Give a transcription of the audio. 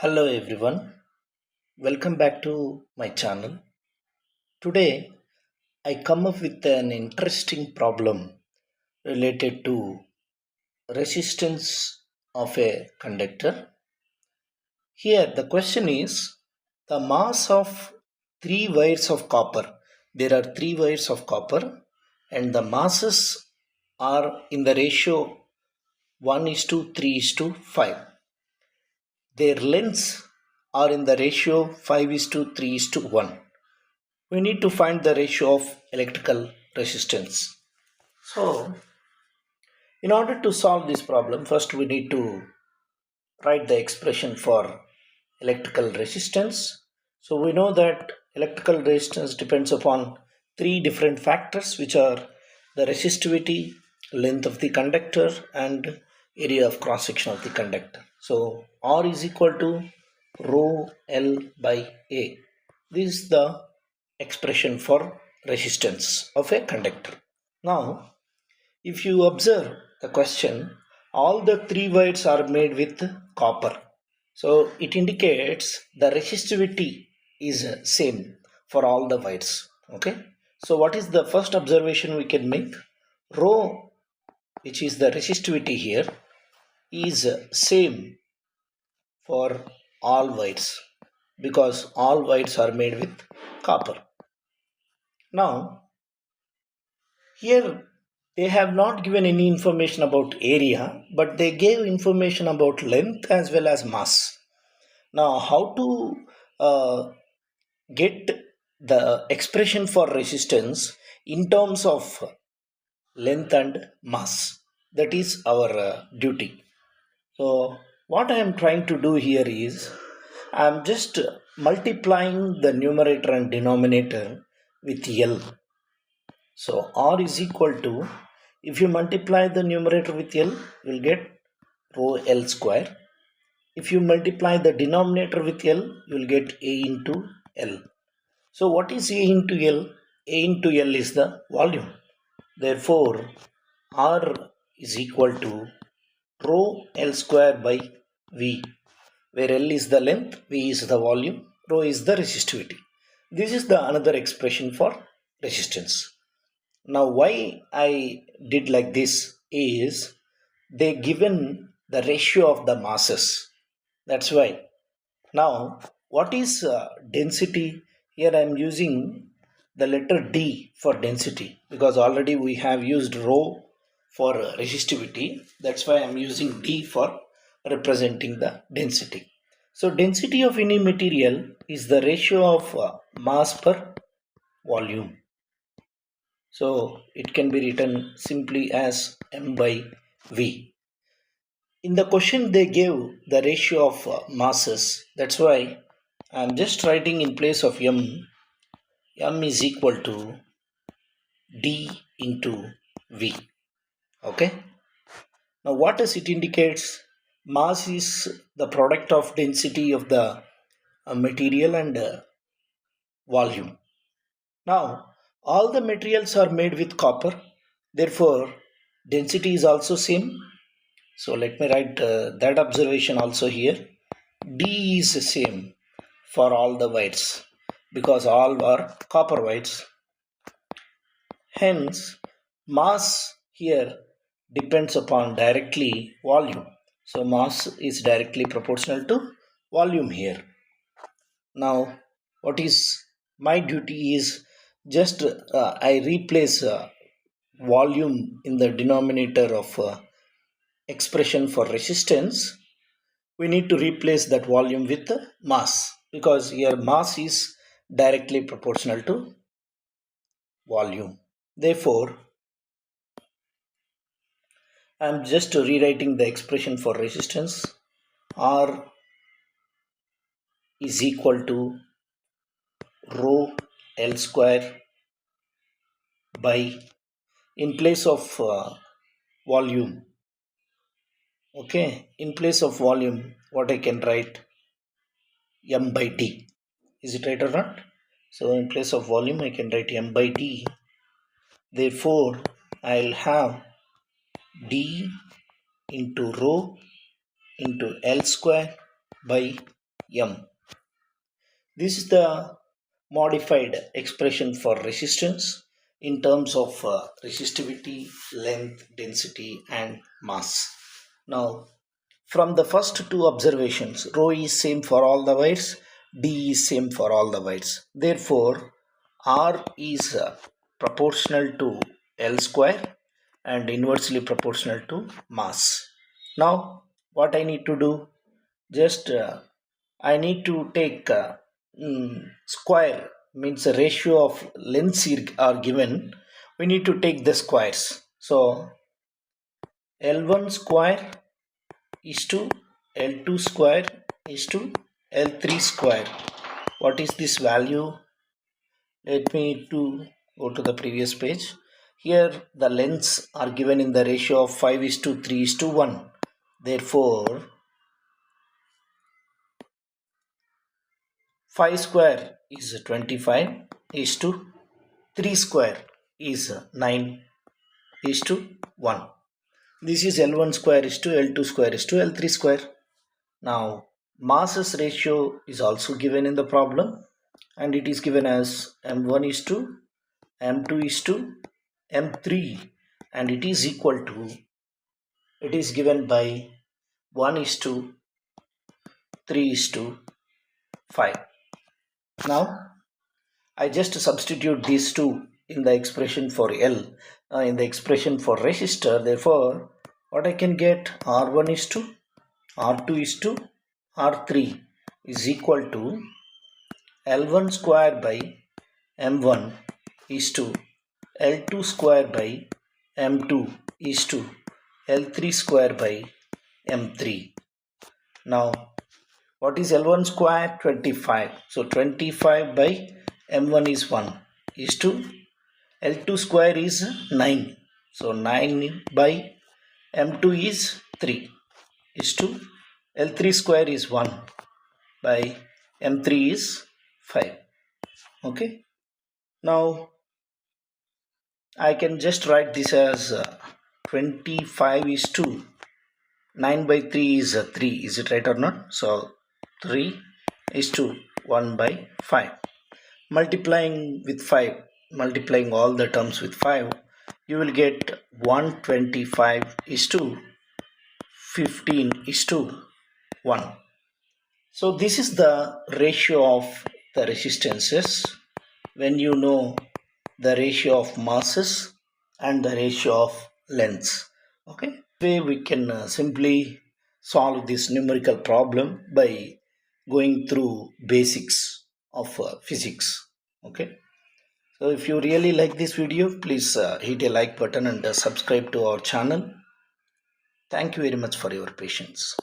Hello everyone, welcome back to my channel. Today I come up with an interesting problem related to resistance of a conductor. Here the question is the mass of three wires of copper. There are three wires of copper and the masses are in the ratio 1 is to 3 is to 5. Their lengths are in the ratio 5 is to 3 is to 1. We need to find the ratio of electrical resistance. So, in order to solve this problem, first we need to write the expression for electrical resistance. So, we know that electrical resistance depends upon three different factors, which are the resistivity, length of the conductor, and area of cross section of the conductor. So, R is equal to rho L by A. This is the expression for resistance of a conductor. Now, if you observe the question, all the three wires are made with copper. So it indicates the resistivity is same for all the wires. Okay. So what is the first observation we can make? Rho, which is the resistivity here, is same for all wires because all wires are made with copper. Now, here they have not given any information about area, but they gave information about length as well as mass. Now, how to get the expression for resistance in terms of length and mass? That is our duty. So, what I am trying to do here is I am just multiplying the numerator and denominator with L. So R is equal to, if you multiply the numerator with L, you will get rho L square. If you multiply the denominator with L, you will get A into L. So what is A into L? A into L is the volume. Therefore, R is equal to rho L square by V, where L is the length, V is the volume, rho is the resistivity. This is the another expression for resistance. Now why I did like this is they given the ratio of the masses. That's why. Now what is density? Here I am using the letter D for density because already we have used rho for resistivity. That's why I am using D for representing the density. So density of any material is the ratio of mass per volume. So it can be written simply as m by v. In the question they gave the ratio of masses. That's why I'm just writing in place of m. M is equal to d into v. Okay. Now what does it indicates? Mass is the product of density of the material and volume. Now all the materials are made with copper. Therefore density is also same. So let me write that observation also here. D is the same for all the wires because all are copper wires. Hence, mass here depends upon directly volume. So mass is directly proportional to volume here. Now, what is my duty is just I replace volume in the denominator of expression for resistance. We need to replace that volume with mass because here mass is directly proportional to volume. Therefore, I am just rewriting the expression for resistance. R is equal to rho L square by, in place of volume. Okay, in place of volume, what I can write? M by D. Is it right or not? So in place of volume, I can write M by D. Therefore, I'll have D into rho into L square by M. This is the modified expression for resistance in terms of resistivity, length, density, and mass. Now, from the first two observations, rho is same for all the wires, D is same for all the wires. Therefore, R is proportional to L square and inversely proportional to mass. Now, what I need to do? Just I need to take square, means the ratio of lengths are given. We need to take the squares. So L1 square is to L2 square is to L3 square. What is this value? Let me go to the previous page. Here the lengths are given in the ratio of 5:3:1. Therefore 5 square is 25 is to 3 square is 9 is to 1. This is L1 square is to L2 square is to L3 square. Now masses ratio is also given in the problem, and it is given as M1 is to M2 is to M3, and it is given by 1 is to 3 is to 5. Now I just substitute these two in the expression for L, in the expression for resistor. Therefore what I can get, R1 is to R2 is to R3 is equal to L1 square by M1 is to L2 square by M2 is to L3 square by M3. Now what is L1 square? 25. So 25 by M1 is 1 is to L2 square is 9. So 9 by M2 is 3 is to L3 square is 1 by M3 is 5. Okay. Now I can just write this as 25 is to 9 by 3 is 3. Is it right or not? So 3 is to 1 by 5. Multiplying with 5, multiplying all the terms with 5, you will get 125 is to 15 is to 1. So this is the ratio of the resistances when you know the ratio of masses and the ratio of lengths. Okay, way we can simply solve this numerical problem by going through basics of physics. Okay, so if you really like this video, please hit a like button and subscribe to our channel. Thank you very much for your patience.